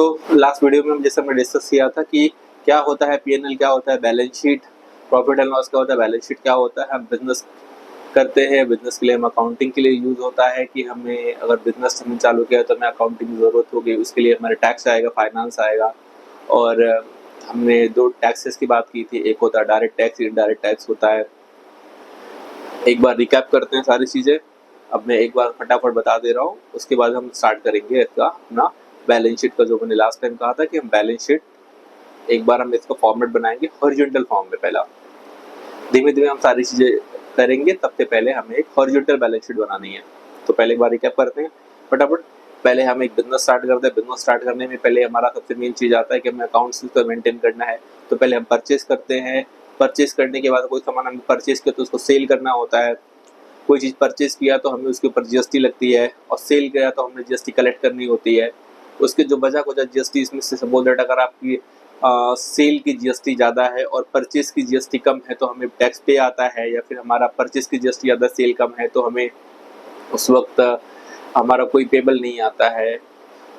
तो last video में जैसे हमने डिस्कस किया था कि क्या होता है पीएनएल, क्या होता है balance sheet, profit and loss क्या होता है, बैलेंस शीट क्या होता है। हम बिजनेस करते हैं, बिजनेस के लिए हम अकाउंटिंग के लिए यूज होता है कि हमें अगर बिजनेस हमने चालू किया तो हमें अकाउंटिंग की जरूरत होगी, उसके लिए हमारे टैक्स आएगा, फाइनेंस आएगा। और हमने दो टैक्सेस की बात की थी, एक होता है डायरेक्ट टैक्स, इनडायरेक्ट टैक्स होता है। एक बार रिकैप करते हैं सारी चीजें। अब मैं एक बार फटाफट बता दे रहा हूँ, उसके बाद हम स्टार्ट करेंगे इसका अपना बैलेंस शीट का, जो मैंने लास्ट टाइम कहा था कि हम बैलेंस शीट एक बार हम इसका फॉर्मेट बनाएंगे हॉरिजॉन्टल फॉर्म में। पहला धीमे धीमे हम सारी चीजें करेंगे, तब से पहले हमें एक हॉरिजॉन्टल बैलेंस शीट बनानी है। तो पहले एक बार रिकैप करते हैं फटाफट। पहले हम एक बिजनेस स्टार्ट करते हैं। बिजनेस स्टार्ट करने में पहले हमारा सबसे मेन चीज आता है कि हमें अकाउंट्स को मेंटेन करना है। तो पहले हम परचेज करते हैं। परचेज करने के बाद कोई सामान हमने परचेज किया तो उसको सेल करना होता है। कोई चीज परचेज किया तो हमें उसके ऊपर जीएसटी लगती है, और सेल किया तो हमें जीएसटी कलेक्ट करनी होती है। उसके जो बचा कुछ जीएसटी, इसमें से सपोज दैट अगर आपकी सेल की जीएसटी ज़्यादा है और परचेज की जीएसटी कम है तो हमें टैक्स पे आता है, या फिर हमारा परचेज की जीएसटी ज़्यादा सेल कम है तो हमें उस वक्त हमारा कोई पेबल नहीं आता है।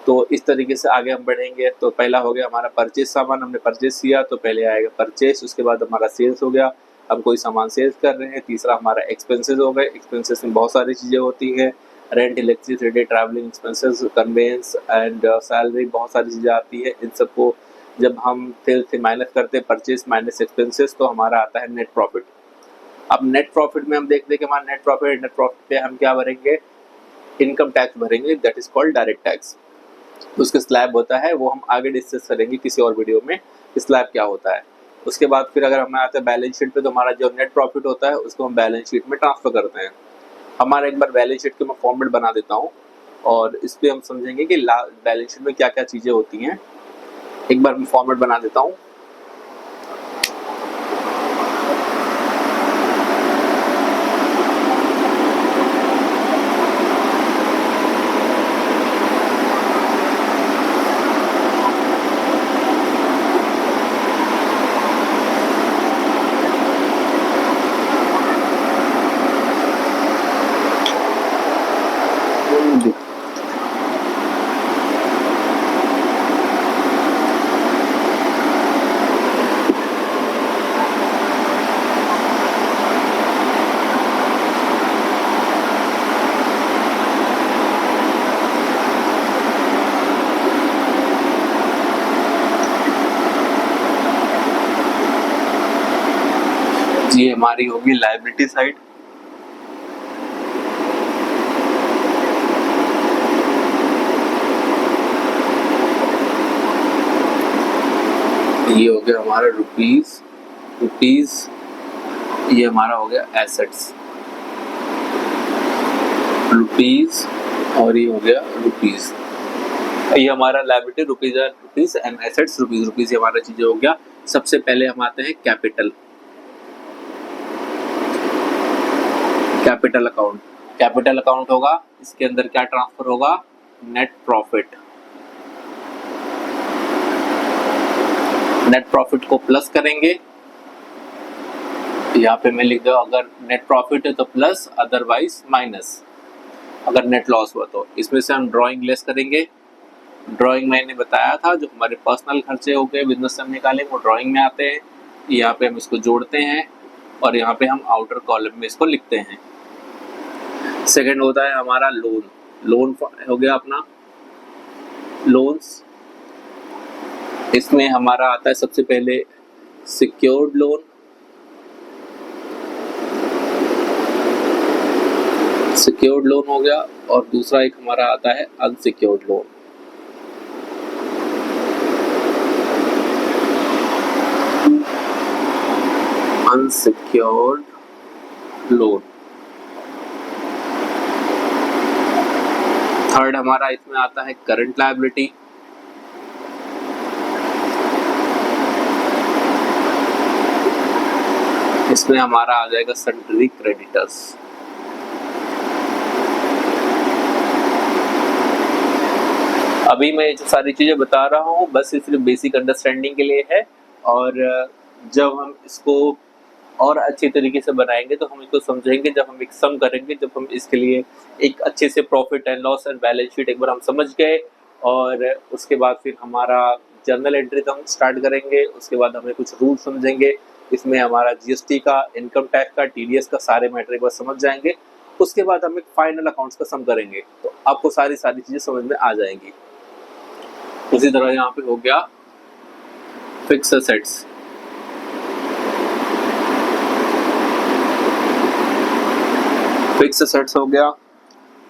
तो इस तरीके से आगे हम बढ़ेंगे। तो पहला हो गया हमारा परचेज, सामान हमने परचेज किया तो पहले आएगा परचेज, उसके बाद हमारा सेल्स हो गया, हम कोई सामान सेल्स कर रहे हैं। तीसरा हमारा एक्सपेंसेस हो गए। एक्सपेंसेस में बहुत सारी चीज़ें होती हैं, rent, electricity, travelling expenses, conveyance and salary, बहुत सारी चीज़ें आती है। इन सबको जब हम सेल्स से माइनस करते हैं, परचेज माइनस एक्सपेंसेस, तो हमारा आता है नेट प्रॉफिट। अब नेट प्रॉफिट में हम देखते हैं कि हमारा नेट प्रॉफिट पे हम क्या भरेंगे, इनकम टैक्स भरेंगे, that is called direct tax. उसके स्लैब होता है, वो हम आगे डिस्कस करेंगे किसी और वीडियो में, स्लैब क्या होता है। उसके बाद फिर अगर हमें आते हैं बैलेंस शीट पे, तो हमारा जो नेट प्रॉफिट होता है उसको हम बैलेंस शीट में ट्रांसफर करते हैं। हमारा एक बार बैलेंस शीट के मैं फॉर्मेट बना देता हूँ, और इस पे हम समझेंगे कि बैलेंस शीट में क्या क्या चीज़ें होती हैं। एक बार मैं फॉर्मेट बना देता हूँ। ये हमारी होगी लायबिलिटी साइड। ये हो गया हमारा रुपीस, ये हमारा हो गया एसेट्स, रुपीस, और ये हो गया रुपीस। ये हमारा liability rupees and assets rupees, ये हमारा चीजें हो गया। सबसे पहले हम आते हैं कैपिटल अकाउंट। कैपिटल अकाउंट होगा, इसके अंदर क्या ट्रांसफर होगा, नेट प्रॉफिट। नेट प्रॉफिट को प्लस करेंगे, यहाँ पे मैं लिख दूं अगर नेट प्रॉफिट है तो प्लस, अदरवाइज माइनस। अगर नेट लॉस हुआ तो इसमें से हम ड्राइंग लेस करेंगे। ड्राइंग मैंने बताया था, जो हमारे पर्सनल खर्चे हो गए बिजनेस से हम निकालें वो ड्राइंग में आते हैं। यहाँ पे हम इसको जोड़ते हैं, और यहाँ पे हम आउटर कॉलम में इसको लिखते हैं। सेकंड होता है हमारा लोन हो गया अपना लोन्स। इसमें हमारा आता है सबसे पहले सिक्योर्ड लोन, हो गया, और दूसरा एक हमारा आता है अनसिक्योर्ड लोन। थर्ड हमारा इसमें आता है करंट लायबिलिटी। इसमें हमारा आ जाएगा सन्ड्री क्रेडिटर्स। अभी मैं जो सारी चीजें बता रहा हूँ बस सिर्फ बेसिक अंडरस्टैंडिंग के लिए है, और जब हम इसको और अच्छे तरीके से बनाएंगे तो हम इसको समझेंगे जब हम एक सम करेंगे, जब हम इसके लिए एक अच्छे से profit and loss and balance sheet एक बार हम समझ गए और उसके बाद फिर हमारा जर्नल एंट्री हम स्टार्ट करेंगे। उसके बाद हमें कुछ रूल समझेंगे, इसमें हमारा जीएसटी का, इनकम टैक्स का, टीडीएस का सारे मैटर एक बार समझ जाएंगे। उसके बाद हम एक फाइनल अकाउंट्स का सम करेंगे, तो आपको सारी चीजें समझ में आ जाएंगी। उसी तरह यहाँ पे हो गया फिक्स एसेट्स। फिक्स एसेट्स हो गया।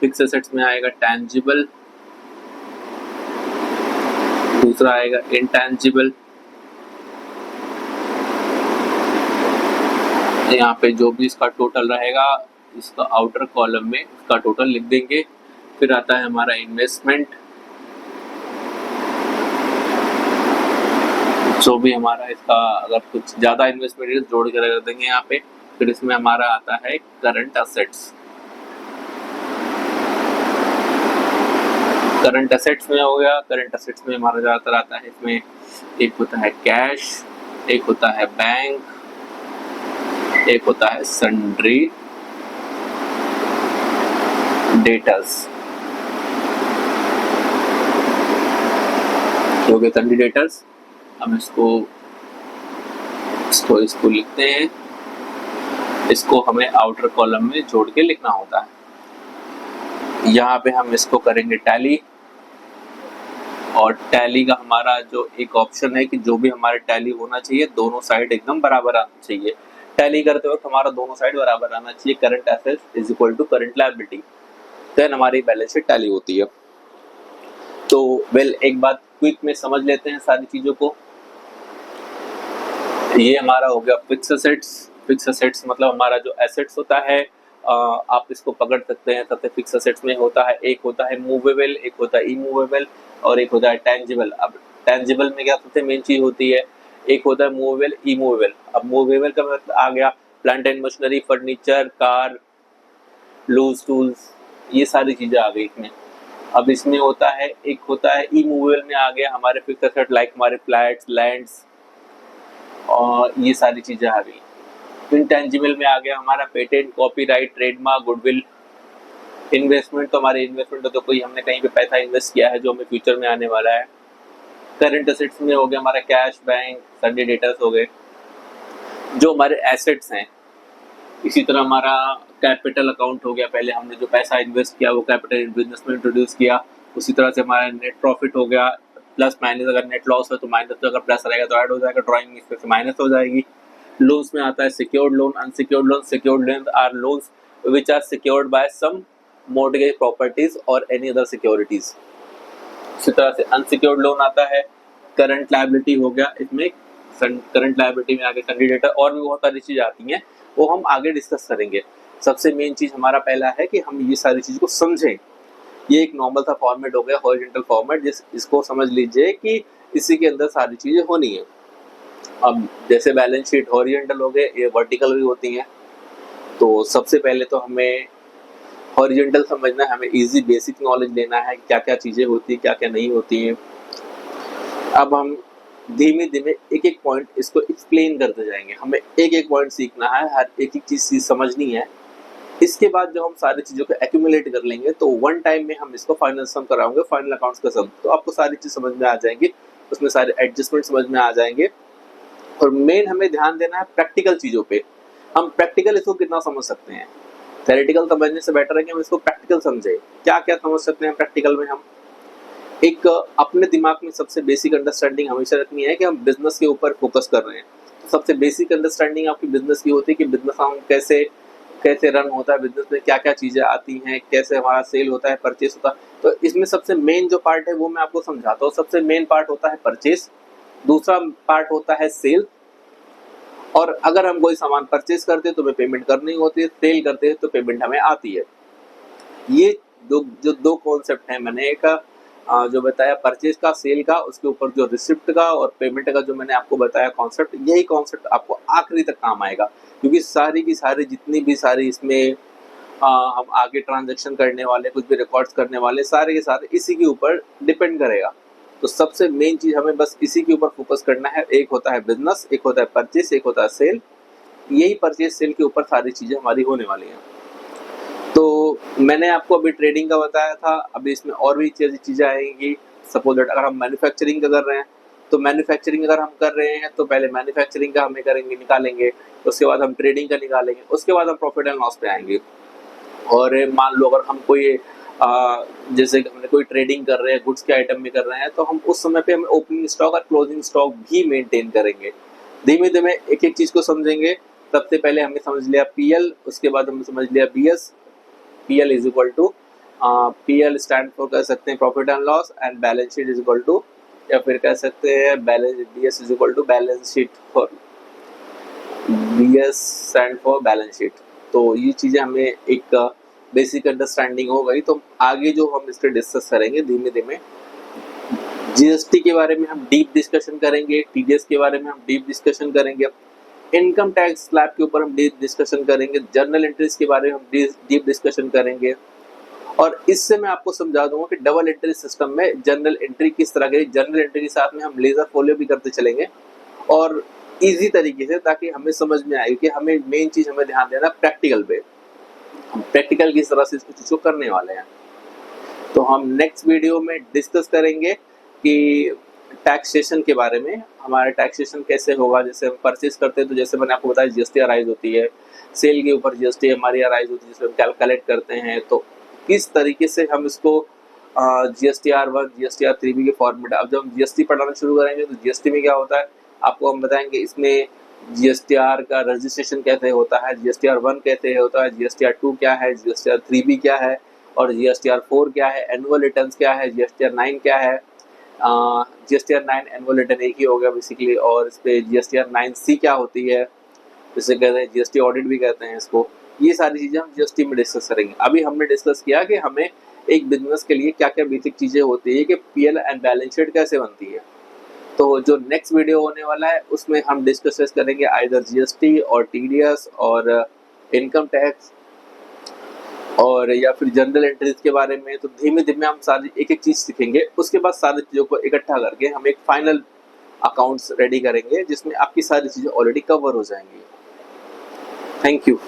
फिक्स एसेट्स में आएगा टैंजिबल, दूसरा आएगा इंटैंजिबल। यहाँ पे जो भी इसका टोटल रहेगा, इसका आउटर कॉलम में इसका टोटल लिख देंगे। फिर आता है हमारा इन्वेस्टमेंट, जो भी हमारा इसका अगर कुछ ज्यादा इन्वेस्टमेंट जोड़ के रख देंगे यहाँ पे। फिर इसमें हमारा आता है करंट एसेट्स। करंट एसेट्स में हो गया, करंट एसेट्स में हमारा ज्यादातर आता है, इसमें एक होता है कैश, एक होता है बैंक, एक होता है सन्ड्री डेटर्स। हो गए सन्ड्री डेटर्स। हम इसको लिखते हैं, इसको हमें आउटर कॉलम में जोड़ के लिखना होता है। यहाँ पे हम इसको करेंगे टैली, और टैली का हमारा जो एक ऑप्शन है कि जो भी हमारे टैली होना चाहिए, दोनों साइड एकदम बराबर आना चाहिए। टैली करते वक्त हमारा दोनों साइड बराबर आना चाहिए। Current assets is equal to current liability, then हमारी बैलेंस शीट टैली होती है। तो एक बात क्विक में समझ लेते हैं सारी चीजों को। ये हमारा हो गया फिक्स एसेट्स। फिक्स एसेट्स मतलब हमारा जो एसेट्स होता है, आप इसको पकड़ सकते हैं। सबसे फिक्स एसेट्स में होता है, एक होता है मूवेबल, एक होता है इमूवेबल, और एक होता है टेंजिबल। अब टेंजिबल में क्या सबसे मेन चीज होती है, एक होता है मूवेबल, इमूवेबल। अब मूवेबल का मतलब आ गया plant and machinery, furniture, car, loose tools, ये सारी चीजें आ गई इसमें। अब इसमें होता है, एक होता है इमूवेबल में आ गया हमारे फिक्स एसेट, लाइक हमारे फ्लैट्स, लैंड्स, और ये सारी चीजें आ गई। इंटेंजिबल में आ गया हमारा patent, copyright, trademark, goodwill. Investment तो हमारे इन्वेस्टमेंट तो कोई हमने कहीं पे पैसा इन्वेस्ट किया है जो हमें फ्यूचर में आने वाला है। करंट एसेट्स में हो गया हमारा कैश, बैंक, सन्ड्री डेटर्स हो गए जो हमारे एसेट्स हैं। इसी तरह हमारा कैपिटल अकाउंट हो गया, पहले हमने जो पैसा इन्वेस्ट किया वो कैपिटल बिजनेस में इंट्रोड्यूस किया। उसी तरह से हमारा नेट प्रॉफिट हो गया, प्लस माइनस, अगर नेट लॉस हो तो माइनस, तो अगर प्लस रहेगा तो ऐड हो जाएगा, ड्राइंग इसमें से माइनस हो जाएगी। लोन्स में आता है secured loan, unsecured loan. Secured loan are loans which are secured by some mortgage properties और एनी अदर सिक्योरिटीज। इसी तरह से अनसिक्योर्ड लोन आता है। करंट लायबिलिटी हो गया, इसमें करंट लायबिलिटी में आगे सन्ड्री डेटर और भी बहुत सारी चीजें आती हैं, वो हम आगे डिस्कस करेंगे। सबसे मेन चीज हमारा पहला है कि हम ये सारी चीज को समझें। ये एक नॉर्मल सा फॉर्मेट हो गया, हॉरिजॉन्टल फॉर्मेट, इसको समझ लीजिए कि इसी के अंदर सारी चीजें होनी है। अब जैसे बैलेंस शीट हॉरिजॉन्टल हो गए, ये वर्टिकल भी होती हैं। तो सबसे पहले तो हमें हॉरिजॉन्टल समझना है, हमें इजी बेसिक नॉलेज लेना है क्या क्या चीजें होती हैं, क्या क्या नहीं होती हैं। अब हम धीमे धीमे एक एक पॉइंट इसको एक्सप्लेन करते जाएंगे। हमें एक एक पॉइंट सीखना है, हर एक एक चीज समझनी है। इसके बाद जब हम सारी चीजों को एक्यूमुलेट कर लेंगे तो वन टाइम में हम इसको फाइनल सम कराएंगे, फाइनल अकाउंट्स का सम। तो आपको सारी चीज समझ में आ जाएंगी, उसमें सारे एडजस्टमेंट समझ में आ जाएंगे। और मेन हमें ध्यान देना है प्रैक्टिकल चीजों पे। हम प्रैक्टिकल इसको कितना समझ सकते हैं, थ्योरेटिकल समझने से बेटर है कि हम इसको प्रैक्टिकल समझे। क्या क्या समझ सकते हैं प्रैक्टिकल में हम? एक अपने दिमाग में सबसे बेसिक अंडरस्टैंडिंग हमेशा रखनी है कि हम बिजनेस के ऊपर फोकस कर रहे हैं। सबसे बेसिक अंडरस्टैंडिंग आपकी बिजनेस की होती है कि बिजनेस हम कैसे रन होता है, बिजनेस में क्या क्या चीजें आती हैं, कैसे हमारा सेल होता है, परचेस होता है। तो इसमें सबसे मेन जो पार्ट है वो मैं आपको समझाता हूँ। सबसे मेन पार्ट होता है परचेस, दूसरा पार्ट होता है सेल। और अगर हम कोई सामान परचेस करते हैं तो हमें पेमेंट करनी होती है, सेल करते हैं तो पेमेंट हमें आती है। ये दो कॉन्सेप्ट हैं मैंने एक जो बताया परचेज का, सेल का, उसके ऊपर जो रिसिप्ट का और पेमेंट का जो मैंने आपको बताया कॉन्सेप्ट, यही कॉन्सेप्ट आपको आखिरी तक काम आएगा। क्योंकि सारी की सारी जितनी भी सारी इसमें हम आगे ट्रांजैक्शन करने वाले, कुछ भी रिकॉर्ड्स करने वाले, सारे के सारे इसी के ऊपर डिपेंड करेगा। तो सबसे मेन चीज हमें बस इसी के ऊपर फोकस करना है। एक होता है बिजनेस, एक होता है परचेस, एक होता है सेल। यही परचेस सेल के ऊपर सारी चीजें हमारी होने वाली हैं। तो मैंने आपको अभी ट्रेडिंग का बताया था, अभी इसमें और भी चीजें आएंगी। सपोज दैट अगर हम मैन्युफैक्चरिंग का कर रहे हैं तो मैन्युफैक्चरिंग अगर हम कर रहे हैं तो पहले मैन्युफैक्चरिंग का हमें करेंगे, निकालेंगे, उसके बाद हम ट्रेडिंग का निकालेंगे, उसके बाद हम प्रॉफिट एंड लॉस पे आएंगे। और मान लो अगर हम कोई जैसे हमने कोई ट्रेडिंग कर रहे हैं, गुड्स के आइटम में कर रहे हैं, तो हम उस समय पे हम ओपनिंग स्टॉक और क्लोजिंग स्टॉक भी मेंटेन करेंगे। धीमे धीमे एक एक चीज को समझेंगे। सबसे पहले हमने समझ लिया पीएल, उसके बाद हमने समझ लिया BS. PL is equal to PL stand for कह सकते हैं profit and loss, and balance sheet is equal to, या फिर कह सकते हैं balance, BS is equal to balance sheet for, BS stand for balance sheet. तो ये चीजें हमें एक बेसिक अंडरस्टैंडिंग हो गई। तो आगे जो हम इस पर डिस्कस करेंगे धीमे धीमे, जीएसटी के बारे में हम डीप डिस्कशन करेंगे, टीडीएस के बारे में हम डीप डिस्कशन करेंगे, इनकम टैक्स स्लैब के ऊपर हम डीप डिस्कशन करेंगे, जर्नल एंट्रीज के बारे में हम डीप डिस्कशन करेंगे। और इससे मैं आपको समझा दूंगा कि डबल एंट्री सिस्टम में जर्नल एंट्री किस तरह की, जर्नल एंट्री के साथ में हम लेजर फोलियो भी करते चलेंगे और इजी तरीके से, ताकि हमें समझ में आए कि हमें मेन चीज हमें ध्यान देना प्रैक्टिकल पे, हम प्रैक्टिकल किस तरह से इसको चीज को करने वाले हैं। तो हम नेक्स्ट वीडियो में डिस्कस करेंगे कि टैक्सेशन के बारे में, हमारा टैक्सेशन कैसे होगा। जैसे हम परचेज करते हैं तो जैसे मैंने आपको बताया जीएसटी अराइज होती है, सेल के ऊपर जीएसटी हमारी अराइज होती है, जिसमें हम कैलकुलेट करते हैं। तो किस तरीके से हम इसको GSTR1 GSTR3B के फॉर्मेट, अब जब हम जीएसटी पढ़ाना शुरू करेंगे तो जीएसटी में क्या होता है आपको हम बताएंगे। इसमें GSTR का रजिस्ट्रेशन कैसे होता है, GSTR1 कैसे होता है, GSTR2 क्या है, GSTR3B क्या है और GSTR4 क्या है, एनुअल रिटर्न्स क्या है, GSTR9 क्या है। GSTR9 एनुअल रिटर्न एक ही हो गया बेसिकली, और इस पे GSTR9C क्या होती है, जिसे कहते हैं जीएसटी ऑडिट भी कहते हैं इसको। ये सारी चीजें हम जीएसटी में डिस्कस करेंगे। अभी हमने डिस्कस किया कि हमें एक बिजनेस के लिए क्या क्या बेसिक चीजें होती है, कि पीएल एंड बैलेंस शीट कैसे बनती है। तो जो नेक्स्ट वीडियो होने वाला है उसमें हम डिस्कस करेंगे आइदर जीएसटी और टीडीएस और इनकम टैक्स और या फिर जनरल एंट्रीज के बारे में। तो धीमे धीमे हम सारी एक एक चीज सीखेंगे, उसके बाद सारी चीजों को इकट्ठा करके हम एक फाइनल अकाउंट्स रेडी करेंगे जिसमें आपकी सारी चीजें ऑलरेडी कवर हो जाएंगी। Thank you.